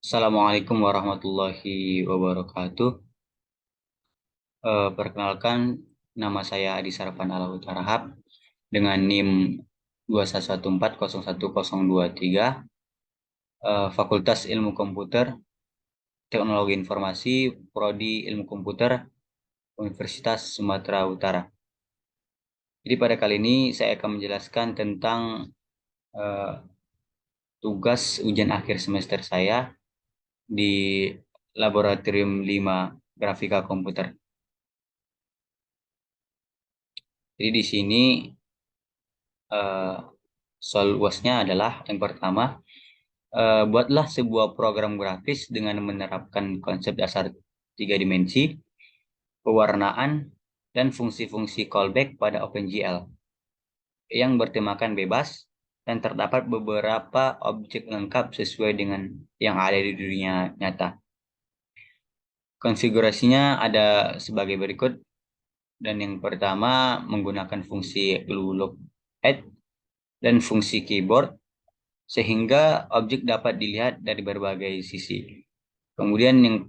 Assalamualaikum warahmatullahi wabarakatuh. Perkenalkan, nama saya Adi Sarpan Alauddin Harahap dengan NIM 211401023, Fakultas Ilmu Komputer, Teknologi Informasi, Prodi Ilmu Komputer, Universitas Sumatera Utara. Jadi pada kali ini saya akan menjelaskan tentang eh, tugas ujian akhir semester saya di Laboratorium 5 Grafika Komputer. Jadi di sini eh, soal UASnya adalah yang pertama, buatlah sebuah program grafis dengan menerapkan konsep dasar tiga dimensi, pewarnaan, dan fungsi-fungsi callback pada OpenGL yang bertemakan bebas dan terdapat beberapa objek lengkap sesuai dengan yang ada di dunia nyata. Konfigurasinya ada sebagai berikut, dan yang pertama menggunakan fungsi glue look add dan fungsi keyboard sehingga objek dapat dilihat dari berbagai sisi. Kemudian yang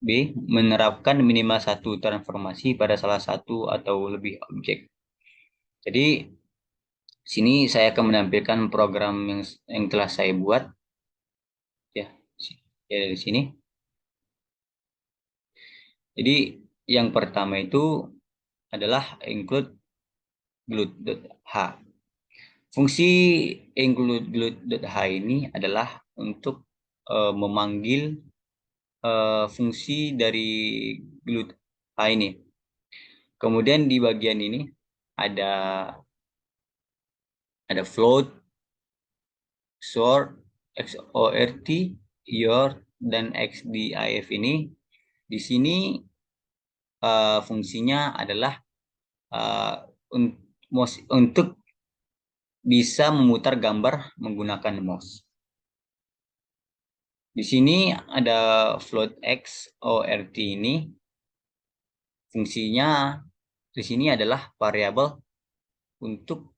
B, menerapkan minimal satu transformasi pada salah satu atau lebih objek. Jadi, sini saya akan menampilkan program yang telah saya buat, ya, ya dari sini. Jadi, yang pertama itu adalah include glute.h. Fungsi include.h ini adalah untuk memanggil fungsi dari glute H ini. Kemudian di bagian ini ada float, sort, xort, your, dan xdif ini. Di sini fungsinya adalah uh, untuk bisa memutar gambar menggunakan mouse. Di sini ada float xort ini. Fungsinya di sini adalah variabel untuk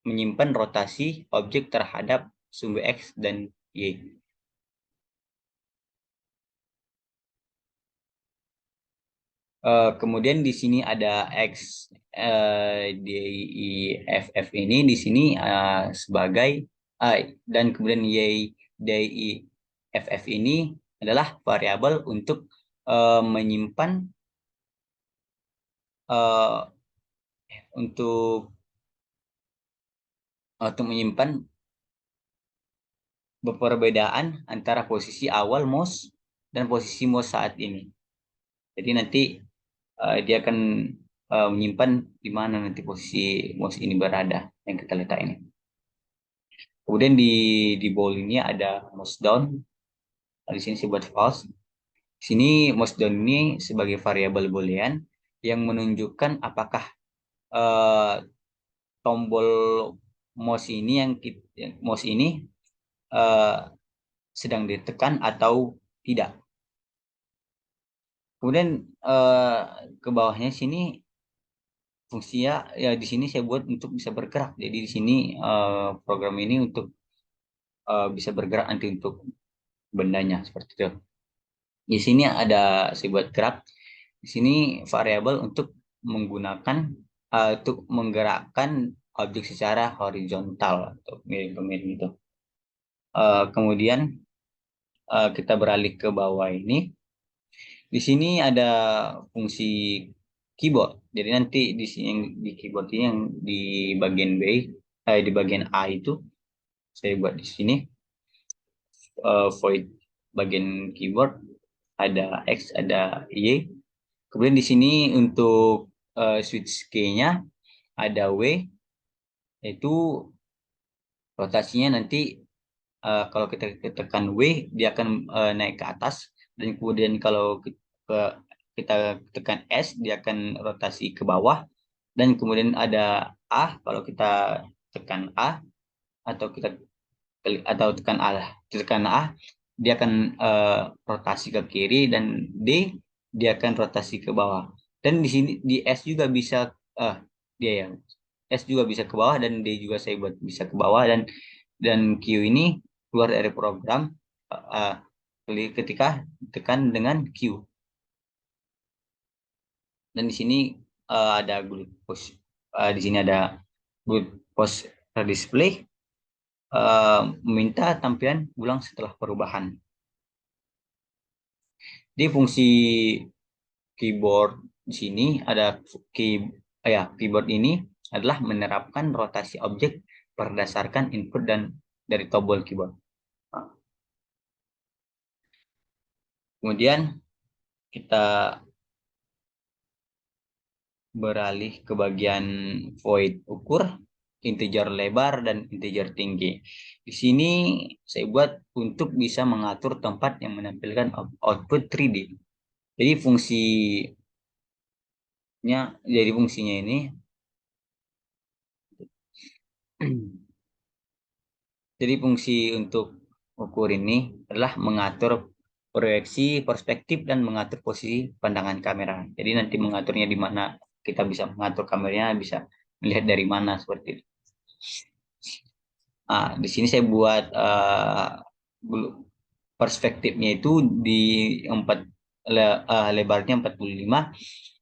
menyimpan rotasi objek terhadap sumber X dan Y. Kemudian di sini ada X DIFF ini di sini sebagai dan kemudian Y DIFF ini adalah variabel untuk menyimpan uh, untuk menyimpan perbedaan antara posisi awal mouse dan posisi mouse saat ini. Jadi nanti dia akan menyimpan di mana nanti posisi mouse ini berada yang kita letak ini. Kemudian di bowl ini ada mouse down. Di sini saya buat false. Di sini mouse down ini sebagai variabel boolean yang menunjukkan apakah uh, tombol mouse ini uh, sedang ditekan atau tidak. Kemudian ke bawahnya sini fungsinya ya di sini saya buat untuk bisa bergerak. Jadi di sini program ini untuk bisa bergerak nanti untuk bendanya seperti itu. Di sini ada saya buat gerak. Di sini variabel untuk menggunakan untuk menggerakkan objek secara horizontal atau miring-miring itu. Kemudian kita beralih ke bawah ini. Di sini ada fungsi keyboard. Jadi nanti di sini yang di keyboard ini yang di bagian B, di bagian A itu saya buat di sini void bagian keyboard ada X, ada Y. Kemudian di sini untuk switch key-nya ada W, yaitu rotasinya nanti kalau kita tekan W dia akan naik ke atas, dan kemudian kalau kita tekan S dia akan rotasi ke bawah, dan kemudian ada A kalau kita tekan A atau kita tekan A dia akan rotasi ke kiri, dan D dia akan rotasi ke bawah, dan di sini di S juga bisa dia ya S juga bisa ke bawah, dan D juga saya buat bisa ke bawah, dan dan Q ini keluar dari program uh, ketika tekan dengan Q. Dan di sini ada glucose. Di sini ada glucose display, meminta tampilan ulang setelah perubahan. Di fungsi keyboard di sini ada keyboard ini adalah menerapkan rotasi objek berdasarkan input dan dari tombol keyboard. Nah, kemudian kita beralih ke bagian void ukur, integer lebar dan integer tinggi. Di sini saya buat untuk bisa mengatur tempat yang menampilkan output 3D. Jadi fungsinya ini jadi fungsi untuk ukur ini adalah mengatur proyeksi, perspektif, dan mengatur posisi pandangan kamera. Jadi nanti mengaturnya di mana, kita bisa mengatur kameranya, bisa melihat dari mana seperti itu. Nah, di sini saya buat perspektifnya itu di 4 lebarnya 45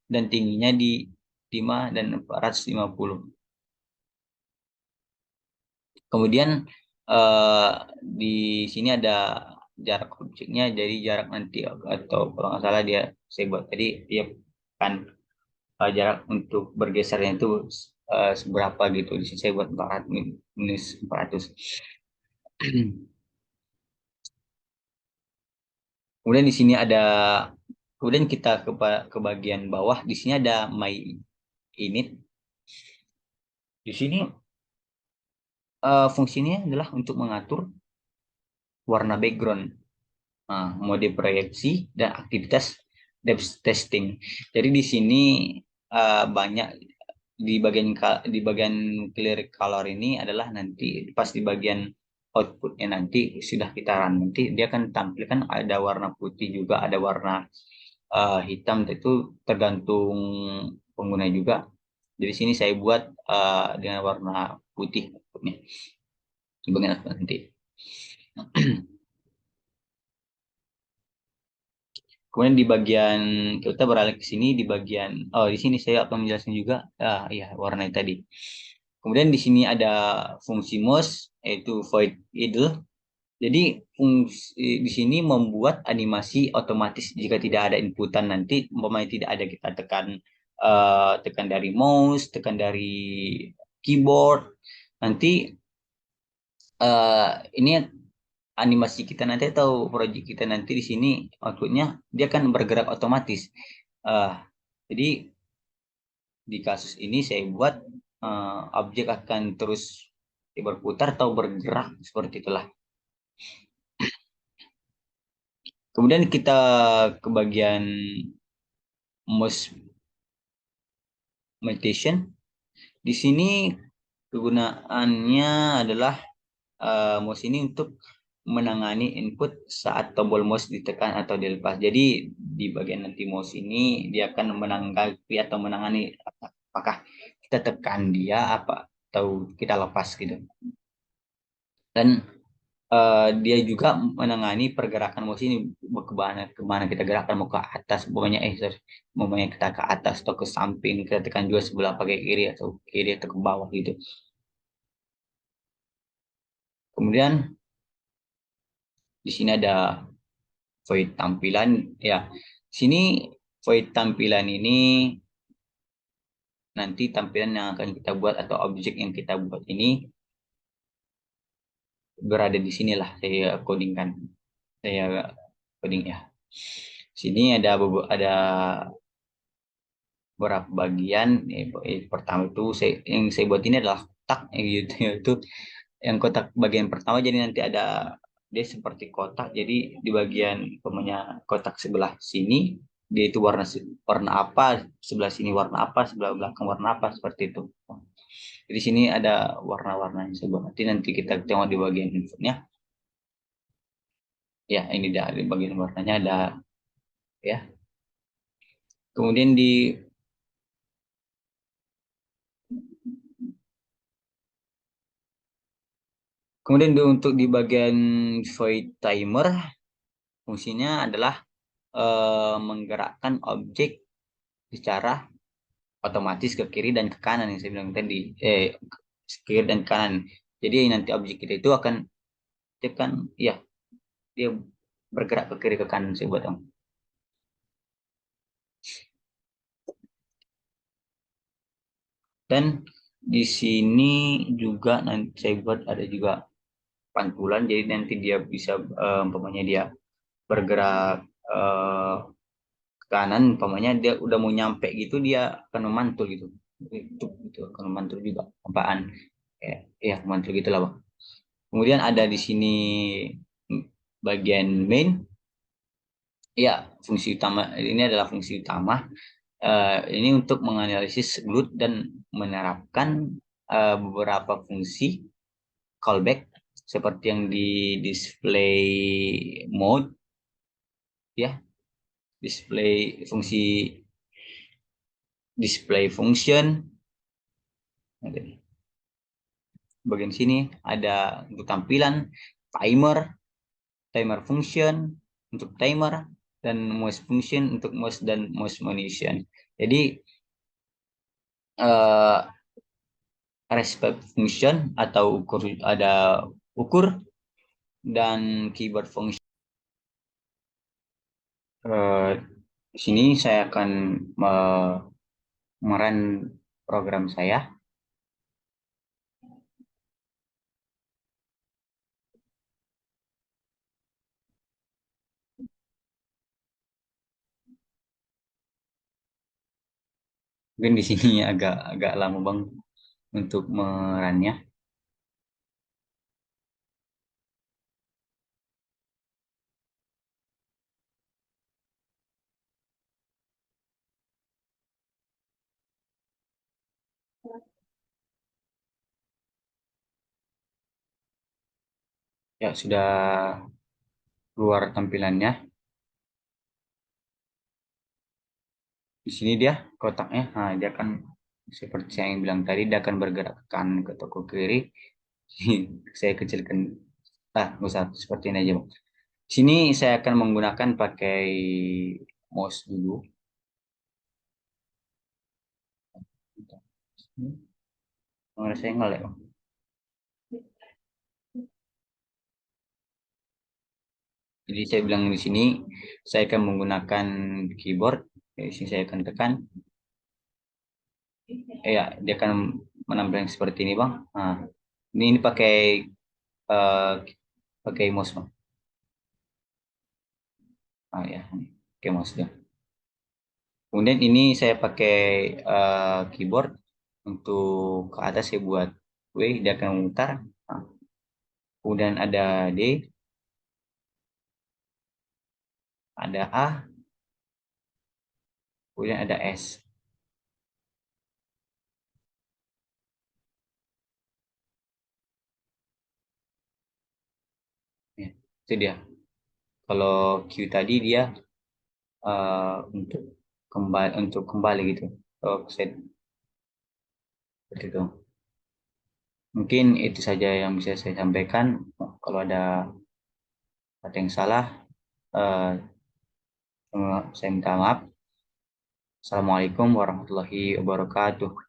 dan tingginya di 5 dan 450. Kemudian eh, di sini ada jarak objeknya, jadi jarak nanti atau kalau nggak salah dia saya buat tadi dia kan jarak untuk bergesernya itu seberapa gitu. Di sini saya buat 400 minus 400. Kemudian di sini ada kemudian kita ke bagian bawah, di sini ada my init. Di sini fungsinya adalah untuk mengatur warna background, mode proyeksi dan aktivitas depth testing. Jadi di sini banyak di bagian clear color ini adalah nanti pas di bagian outputnya nanti sudah kita run, nanti dia akan tampilkan ada warna putih juga, ada warna hitam, itu tergantung pengguna juga. Jadi sini saya buat dengan warna putih outputnya di bagian output nanti. Kemudian di bagian kita beralih ke sini di bagian di sini saya akan menjelaskan juga ya warna tadi. Kemudian di sini ada fungsi mouse yaitu void idle. Jadi fungsi di sini membuat animasi otomatis jika tidak ada inputan, nanti umpamanya tidak ada kita tekan dari mouse, tekan dari keyboard, nanti ini animasi kita nanti atau project kita nanti di sini outputnya dia akan bergerak otomatis. Uh, jadi di kasus ini saya buat objek akan terus berputar atau bergerak seperti itulah. Kemudian kita ke bagian mouse meditation. Di sini kegunaannya adalah mouse ini untuk menangani input saat tombol mouse ditekan atau dilepas. Jadi di bagian nanti mouse ini dia akan menanggapi atau menangani apakah kita tekan dia apa atau kita lepas gitu. Dan dia juga menangani pergerakan mouse ini mau kemana kita gerakan, mau ke atas pokoknya sorry, kita ke atas atau ke samping, kita tekan juga sebelah pakai kiri atau kiri atau ke bawah gitu. Kemudian di sini ada void tampilan ya. Sini void tampilan ini nanti tampilan yang akan kita buat atau objek yang kita buat ini berada di sinilah saya codingkan. Saya coding ya. Sini ada beberapa bagian. Pertama itu yang saya buat ini adalah kotak gitu itu yang kotak bagian pertama, jadi nanti ada dia seperti kotak, jadi di bagian pemanya kotak sebelah sini dia itu warna apa, sebelah sini warna apa, sebelah belakang warna apa seperti itu. Jadi sini ada warna-warna yang saya buat, nanti kita tengok di bagian infonya ya. Ini di bagian warnanya ada ya. Kemudian Kemudian untuk di bagian void timer, fungsinya adalah menggerakkan objek secara otomatis ke kiri dan ke kanan yang saya bilang tadi, ke kiri dan ke kanan. Jadi nanti objek kita itu akan tekan, ya, dia bergerak ke kiri ke kanan saya buat, Om. Dan di sini juga nanti saya buat ada juga pantulan, jadi nanti dia bisa umpamanya dia bergerak ke kanan, umpamanya dia udah mau nyampe gitu, dia akan memantul gitu, itu akan memantul juga apaan, ya, ya memantul gitu lah, Bang. Kemudian ada di sini bagian main, ya, fungsi utama ini adalah fungsi utama. Ini untuk menganalisis load dan menerapkan beberapa fungsi callback seperti yang di display mode, ya, display fungsi display function. Bagian sini ada untuk tampilan timer, timer function untuk timer, dan mouse function untuk mouse dan mouse position. Jadi eh, respect function atau ukur, ada ukur, dan keyboard function. Eh, di sini saya akan merun program saya. Mungkin di sini agak agak lama Bang untuk merunnya. Ya, sudah keluar tampilannya. Di sini dia kotaknya. Nah, dia akan seperti saya yang bilang tadi, dia akan bergerak ke kanan ke toko kiri. Saya kecilkan. Nggak usah, seperti ini aja, Bang. Di sini saya akan menggunakan pakai mouse dulu. Mengenai saya ngelek, Bang. Jadi saya bilang di sini saya akan menggunakan keyboard. Di sini saya akan tekan. Ya, dia akan menampilkan seperti ini, Bang. Nah, ini pakai eh, pakai mouse, Bang. Ya, pakai mouse dia. Kemudian ini saya pakai keyboard untuk ke atas, saya buat W, dia akan memutar. Nah, kemudian ada D, ada A, kemudian ada S. Ya, itu dia. Kalau Q tadi dia untuk kembali gitu. Set seperti itu. Mungkin itu saja yang bisa saya sampaikan. Kalau ada yang salah, eh, saya minta maaf. Assalamualaikum warahmatullahi wabarakatuh.